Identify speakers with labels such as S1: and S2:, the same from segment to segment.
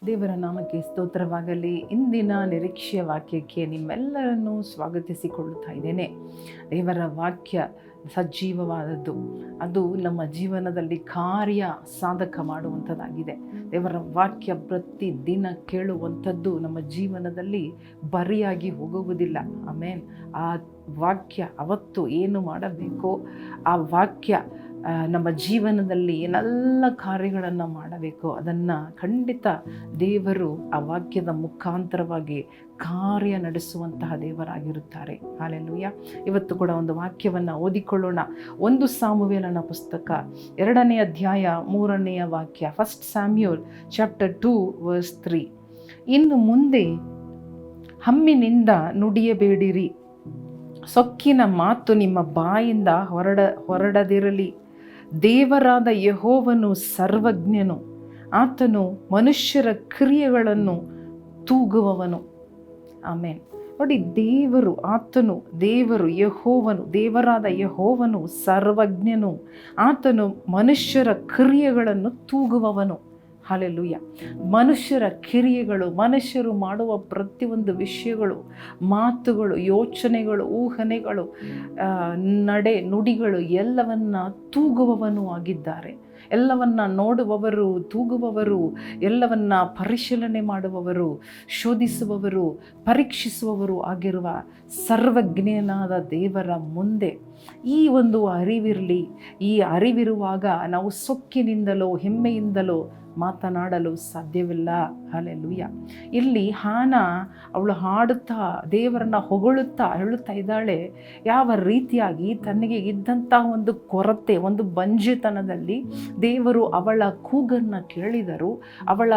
S1: ದೇವರ ನಾಮಕ್ಕೆ ಸ್ತೋತ್ರವಾಗಲಿ. ಇಂದಿನ ನಿರೀಕ್ಷೆಯ ವಾಕ್ಯಕ್ಕೆ ನಿಮ್ಮೆಲ್ಲರನ್ನೂ ಸ್ವಾಗತಿಸಿಕೊಳ್ಳುತ್ತಾ ಇದ್ದೇನೆ. ದೇವರ ವಾಕ್ಯ ಸಜೀವವಾದದ್ದು, ಅದು ನಮ್ಮ ಜೀವನದಲ್ಲಿ ಕಾರ್ಯ ಸಾಧಕ ಮಾಡುವಂಥದ್ದಾಗಿದೆ. ದೇವರ ವಾಕ್ಯ ಪ್ರತಿ ದಿನ ಕೇಳುವಂಥದ್ದು ನಮ್ಮ ಜೀವನದಲ್ಲಿ ಬರಿಯಾಗಿ ಹೋಗುವುದಿಲ್ಲ. ಆಮೇನ್. ಆ ವಾಕ್ಯ ಅವತ್ತು ಏನು ಮಾಡಬೇಕೋ ಆ ವಾಕ್ಯ ನಮ್ಮ ಜೀವನದಲ್ಲಿ ಏನೆಲ್ಲ ಕಾರ್ಯಗಳನ್ನು ಮಾಡಬೇಕೋ ಅದನ್ನು ಖಂಡಿತ ದೇವರು ಆ ವಾಕ್ಯದ ಮುಖಾಂತರವಾಗಿ ಕಾರ್ಯ ನಡೆಸುವಂತಹ ದೇವರಾಗಿರುತ್ತಾರೆ. ಹಲ್ಲೆಲೂಯಾ. ಇವತ್ತು ಕೂಡ ಒಂದು ವಾಕ್ಯವನ್ನು ಓದಿಕೊಳ್ಳೋಣ. 1 ಸಾಮುವೇಲನ ಪುಸ್ತಕ 2ನೇ ಅಧ್ಯಾಯ 3ನೇ ವಾಕ್ಯ. 1 ಸ್ಯಾಮ್ಯುಯಲ್ ಚಾಪ್ಟರ್ 2 ವರ್ಸ್ 3. ಇನ್ನು ಮುಂದೆ ಹಮ್ಮಿನಿಂದ ನುಡಿಯಬೇಡಿರಿ, ಸೊಕ್ಕಿನ ಮಾತು ನಿಮ್ಮ ಬಾಯಿಂದ ಹೊರಡದಿರಲಿ. ದೇವರಾದ ಯೆಹೋವನು ಸರ್ವಜ್ಞನು, ಆತನು ಮನುಷ್ಯರ ಕ್ರಿಯೆಗಳನ್ನು ತೂಗುವವನು. ಆಮೇನ್. ನೋಡಿ, ದೇವರು ಯೆಹೋವನು, ದೇವರಾದ ಯೆಹೋವನು ಸರ್ವಜ್ಞನು, ಆತನು ಮನುಷ್ಯರ ಕ್ರಿಯೆಗಳನ್ನು ತೂಗುವವನು. ಹಲ್ಲೆಲೂಯಾ. ಮನುಷ್ಯರ ಕ್ರಿಯೆಗಳು, ಮನುಷ್ಯರು ಮಾಡುವ ಪ್ರತಿಯೊಂದು ವಿಷಯಗಳು, ಮಾತುಗಳು, ಯೋಚನೆಗಳು, ಊಹನೆಗಳು, ನುಡಿಗಳು ಎಲ್ಲವನ್ನ ತೂಗುವವನು ಆಗಿದ್ದಾರೆ. ಎಲ್ಲವನ್ನ ನೋಡುವವರು, ತೂಗುವವರು, ಎಲ್ಲವನ್ನ ಪರಿಶೀಲನೆ ಮಾಡುವವರು, ಶೋಧಿಸುವವರು, ಪರೀಕ್ಷಿಸುವವರು ಆಗಿರುವ ಸರ್ವಜ್ಞನಾದ ದೇವರ ಮುಂದೆ ಈ ಒಂದು ಅರಿವಿರಲಿ. ಈ ಅರಿವಿರುವಾಗ ನಾವು ಸೊಕ್ಕಿನಿಂದಲೋ ಹೆಮ್ಮೆಯಿಂದಲೋ ಮಾತನಾಡಲು ಸಾಧ್ಯವಿಲ್ಲ. ಹಲ್ಲೆಲೂಯಾ. ಇಲ್ಲಿ ಹಾನ ಅವಳು ಹಾಡುತ್ತಾ ದೇವರನ್ನ ಹೊಗಳುತ್ತಾ ಹೇಳುತ್ತಾ ಇದ್ದಾಳೆ, ಯಾವ ರೀತಿಯಾಗಿ ತನಗೆ ಇದ್ದಂತಹ ಒಂದು ಕೊರತೆ, ಒಂದು ಬಂಜೆತನದಲ್ಲಿ ದೇವರು ಅವಳ ಕೂಗನ್ನು ಕೇಳಿದರು, ಅವಳ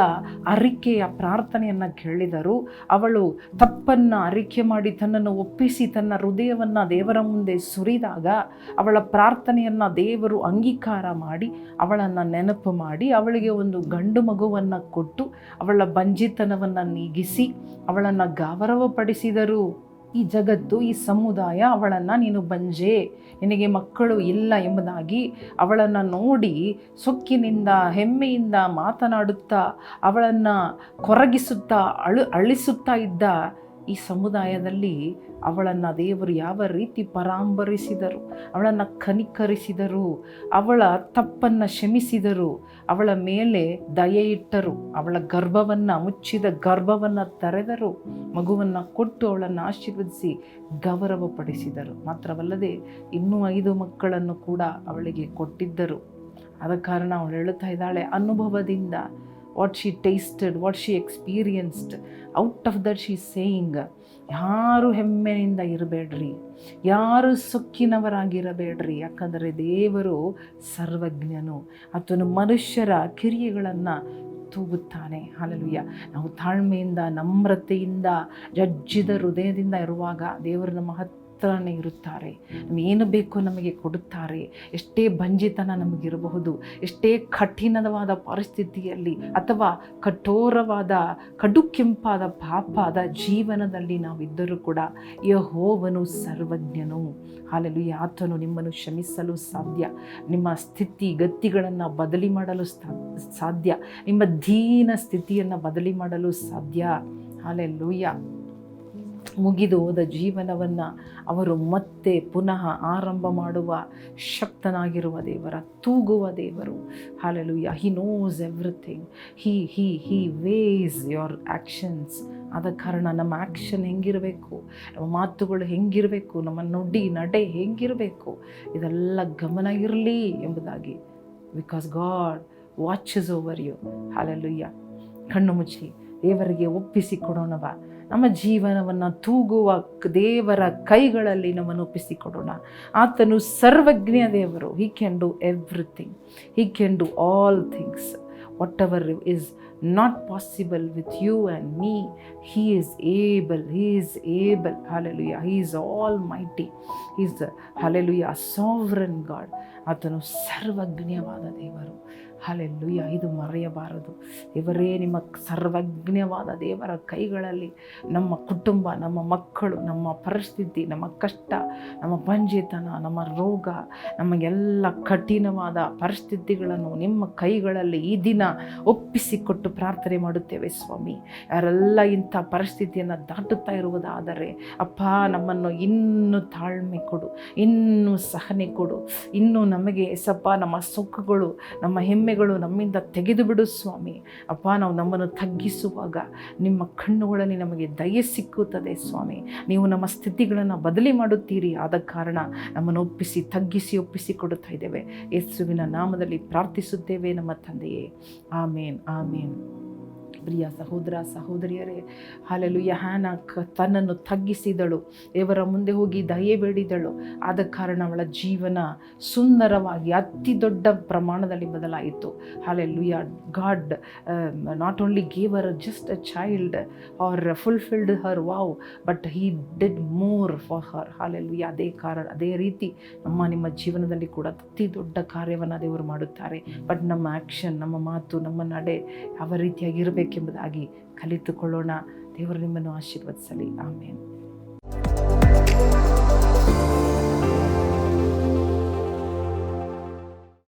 S1: ಅರಿಕೆಯ ಪ್ರಾರ್ಥನೆಯನ್ನು ಕೇಳಿದರು. ಅವಳು ತಪ್ಪನ್ನು ಅರಿಕೆ ಮಾಡಿ ತನ್ನನ್ನು ಒಪ್ಪಿಸಿ ತನ್ನ ಹೃದಯವನ್ನು ದೇವರ ಮುಂದೆ ಸುರಿದಾಗ ಅವಳ ಪ್ರಾರ್ಥನೆಯನ್ನು ದೇವರು ಅಂಗೀಕಾರ ಮಾಡಿ ಅವಳನ್ನು ನೆನಪು ಮಾಡಿ ಅವಳಿಗೆ ಒಂದು ಗಂಡು ಮಗುವನ್ನು ಕೊಟ್ಟು ಅವಳ ಬಂಜಿತನವನ್ನು ನೀಗಿಸಿ ಅವಳನ್ನು ಗೌರವಪಡಿಸಿದರು. ಈ ಜಗತ್ತು, ಈ ಸಮುದಾಯ ಅವಳನ್ನು ನೀನು ಬಂಜೆ, ನಿನಗೆ ಮಕ್ಕಳು ಇಲ್ಲ ಎಂಬುದಾಗಿ ಅವಳನ್ನು ನೋಡಿ ಸೊಕ್ಕಿನಿಂದ ಹೆಮ್ಮೆಯಿಂದ ಮಾತನಾಡುತ್ತಾ ಅವಳನ್ನು ಕೊರಗಿಸುತ್ತಾ ಅಳಿಸುತ್ತಾ ಇದ್ದ ಈ ಸಮುದಾಯದಲ್ಲಿ ಅವಳನ್ನು ದೇವರು ಯಾವ ರೀತಿ ಪರಾಂಬರಿಸಿದರು, ಅವಳನ್ನು ಕನಿಕರಿಸಿದರು, ಅವಳ ತಪ್ಪನ್ನು ಕ್ಷಮಿಸಿದರು, ಅವಳ ಮೇಲೆ ದಯೆ ಇಟ್ಟರು, ಅವಳ ಮುಚ್ಚಿದ ಗರ್ಭವನ್ನು ತೆರೆದರು, ಮಗುವನ್ನು ಕೊಟ್ಟು ಅವಳನ್ನು ಆಶೀರ್ವದಿಸಿ ಗೌರವಪಡಿಸಿದರು. ಮಾತ್ರವಲ್ಲದೆ ಇನ್ನೂ 5 ಮಕ್ಕಳನ್ನು ಕೂಡ ಅವಳಿಗೆ ಕೊಟ್ಟಿದ್ದರು. ಆದ ಕಾರಣ ಅವಳು ಹೇಳುತ್ತಾ ಇದ್ದಾಳೆ, ಅನುಭವದಿಂದ what she tasted, what she experienced, out of that she is saying, ಯಾರು ಹೆಮ್ಮೆಯಿಂದ ಇರಬೇಡ್ರಿ, ಯಾರು ಸೊಕ್ಕಿನವರಾಗಿರಬೇಡ್ರಿ, ಯಾಕಂದರೆ ದೇವರು ಸರ್ವಜ್ಞನು, ಆತನು ಮನುಷ್ಯರ ಕ್ರಿಯೆಗಳನ್ನು ತೂಗುತ್ತಾನೆ. ಹಲ್ಲೆಲೂಯಾ. ನಾವು ತಾಳ್ಮೆಯಿಂದ, ನಮ್ರತೆಯಿಂದ, ಜಜ್ಜಿದ ಹೃದಯದಿಂದ ಇರುವಾಗ ದೇವರು ನಮ್ಮ ಹತ್ರನೇ ಇರುತ್ತಾರೆ. ಏನು ಬೇಕೋ ನಮಗೆ ಕೊಡುತ್ತಾರೆ. ಎಷ್ಟೇ ಬಂಜಿತನ ನಮಗಿರಬಹುದು, ಎಷ್ಟೇ ಕಠಿಣವಾದ ಪರಿಸ್ಥಿತಿಯಲ್ಲಿ ಅಥವಾ ಕಠೋರವಾದ ಕಡುಕೆಂಪಾದ ಪಾಪದ ಜೀವನದಲ್ಲಿ ನಾವಿದ್ದರೂ ಕೂಡ ಯೆಹೋವನು ಸರ್ವಜ್ಞನು. ಹಲ್ಲೆಲೂಯಾ. ಆತನು ನಿಮ್ಮನ್ನು ಕ್ಷಮಿಸಲು ಸಾಧ್ಯ, ನಿಮ್ಮ ಸ್ಥಿತಿ ಗತಿಗಳನ್ನು ಬದಲಿ ಮಾಡಲು ಸಾಧ್ಯ, ನಿಮ್ಮ ದೀನ ಸ್ಥಿತಿಯನ್ನು ಬದಲಿ ಮಾಡಲು ಸಾಧ್ಯ. ಹಲ್ಲೆಲೂಯಾ. ಮುಗಿದು ಹೋದ ಜೀವನವನ್ನು ಅವರು ಮತ್ತೆ ಪುನಃ ಆರಂಭ ಮಾಡುವ ಶಕ್ತನಾಗಿರುವ ದೇವರ, ತೂಗುವ ದೇವರು. Hallelujah. He knows everything. He weighs your actions. ಆದ ಕಾರಣ ನಮ್ಮ ಆ್ಯಕ್ಷನ್ ಹೆಂಗಿರಬೇಕು, ನಮ್ಮ ಮಾತುಗಳು ಹೆಂಗಿರಬೇಕು, ನಮ್ಮ ನುಡಿ ನಡೆ ಹೆಂಗಿರಬೇಕು, ಇದೆಲ್ಲ ಗಮನ ಇರಲಿ ಎಂಬುದಾಗಿ. Because God watches over you. Hallelujah. ಕಣ್ಣು ಮುಚ್ಚಿ ದೇವರಿಗೆ ಒಪ್ಪಿಸಿಕೊಡೋಣವ. ನಮ್ಮ ಜೀವನವನ್ನು ತೂಗುವ ದೇವರ ಕೈಗಳಲ್ಲಿ ನಮ್ಮನ್ನು ಒಪ್ಪಿಸಿಕೊಡೋಣ. ಆತನು ಸರ್ವಜ್ಞ ದೇವರು. He can do everything. He can do all things. What ever is not possible with you and me, he is able. Hallelujah. He is almighty. He is hallelujah sovereign God. ಆತನು ಸರ್ವಜ್ಞವಾದ ದೇವರು. ಹಲ್ಲೆಲೂಯಾ. ಇದು ಮರೆಯಬಾರದು. ದೇವರೇ, ನಿಮ್ಮ ಸರ್ವಜ್ಞವಾದ ದೇವರ ಕೈಗಳಲ್ಲಿ ನಮ್ಮ ಕುಟುಂಬ, ನಮ್ಮ ಮಕ್ಕಳು, ನಮ್ಮ ಪರಿಸ್ಥಿತಿ, ನಮ್ಮ ಕಷ್ಟ, ನಮ್ಮ ಬಂಜೆತನ, ನಮ್ಮ ರೋಗ, ನಮಗೆಲ್ಲ ಕಠಿಣವಾದ ಪರಿಸ್ಥಿತಿಗಳನ್ನು ನಿಮ್ಮ ಕೈಗಳಲ್ಲಿ ಈ ದಿನ ಒಪ್ಪಿಸಿಕೊಟ್ಟು ಪ್ರಾರ್ಥನೆ ಮಾಡುತ್ತೇವೆ ಸ್ವಾಮಿ. ಯಾರೆಲ್ಲ ಇಂಥ ಪರಿಸ್ಥಿತಿಯನ್ನು ದಾಟುತ್ತಾ ಇರುವುದಾದರೆ ಅಪ್ಪ, ನಮ್ಮನ್ನು ಇನ್ನೂ ತಾಳ್ಮೆ ಕೊಡು, ಇನ್ನೂ ಸಹನೆ ಕೊಡು. ಇನ್ನೂ ನಮಗೆ ಎಸಪ್ಪ ನಮ್ಮ ಸುಖಗಳು, ನಮ್ಮ ಹೆಮ್ಮೆಗಳು ನಮ್ಮಿಂದ ತೆಗೆದು ಬಿಡು ಸ್ವಾಮಿ. ಅಪ್ಪ, ನಾವು ನಮ್ಮನ್ನು ತಗ್ಗಿಸುವಾಗ ನಿಮ್ಮ ಕಣ್ಣುಗಳಲ್ಲಿ ನಮಗೆ ದಯೆ ಸಿಕ್ಕುತ್ತದೆ ಸ್ವಾಮಿ. ನೀವು ನಮ್ಮ ಸ್ಥಿತಿಗಳನ್ನು ಬದಲಿ ಮಾಡುತ್ತೀರಿ. ಆದ ಕಾರಣ ನಮ್ಮನ್ನು ತಗ್ಗಿಸಿ ಕೊಡುತ್ತಾ ಇದ್ದೇವೆ. ಯೇಸುವಿನ ನಾಮದಲ್ಲಿ ಪ್ರಾರ್ಥಿಸುತ್ತೇವೆ ನಮ್ಮ ತಂದೆಯೇ. ಆಮೇನ್, ಆಮೇನ್. ಪ್ರಿಯ ಸಹೋದರ ಸಹೋದರಿಯರೇ, ಹಲ್ಲೆಲೂಯಾ. ಹ್ಯಾನಾ ತನ್ನನ್ನು ತಗ್ಗಿಸಿದಳು, ದೇವರ ಮುಂದೆ ಹೋಗಿ ದಯೆ ಬೇಡಿದಳು. ಆದ ಕಾರಣ ಅವಳ ಜೀವನ ಸುಂದರವಾಗಿ ಅತಿ ದೊಡ್ಡ ಪ್ರಮಾಣದಲ್ಲಿ ಬದಲಾಯಿತು. Hallelujah. God not only gave her just a child or fulfilled her vow, but he did more for her. Hallelujah. ಅದೇ ರೀತಿ ನಿಮ್ಮ ಜೀವನದಲ್ಲಿ ಕೂಡ ಅತಿ ದೊಡ್ಡ ಕಾರ್ಯವನ್ನು ದೇವರು ಮಾಡುತ್ತಾರೆ. ಬಟ್ ನಮ್ಮ ಆ್ಯಕ್ಷನ್, ನಮ್ಮ ಮಾತು, ನಮ್ಮ ನಡೆ ಯಾವ ರೀತಿಯಾಗಿರಬೇಕೆಂಬುದಾಗಿ ಕಲಿತುಕೊಳ್ಳೋಣ. ದೇವರು ನಿಮ್ಮನ್ನು ಆಶೀರ್ವದಿಸಲಿ. ಆಮೇನ್.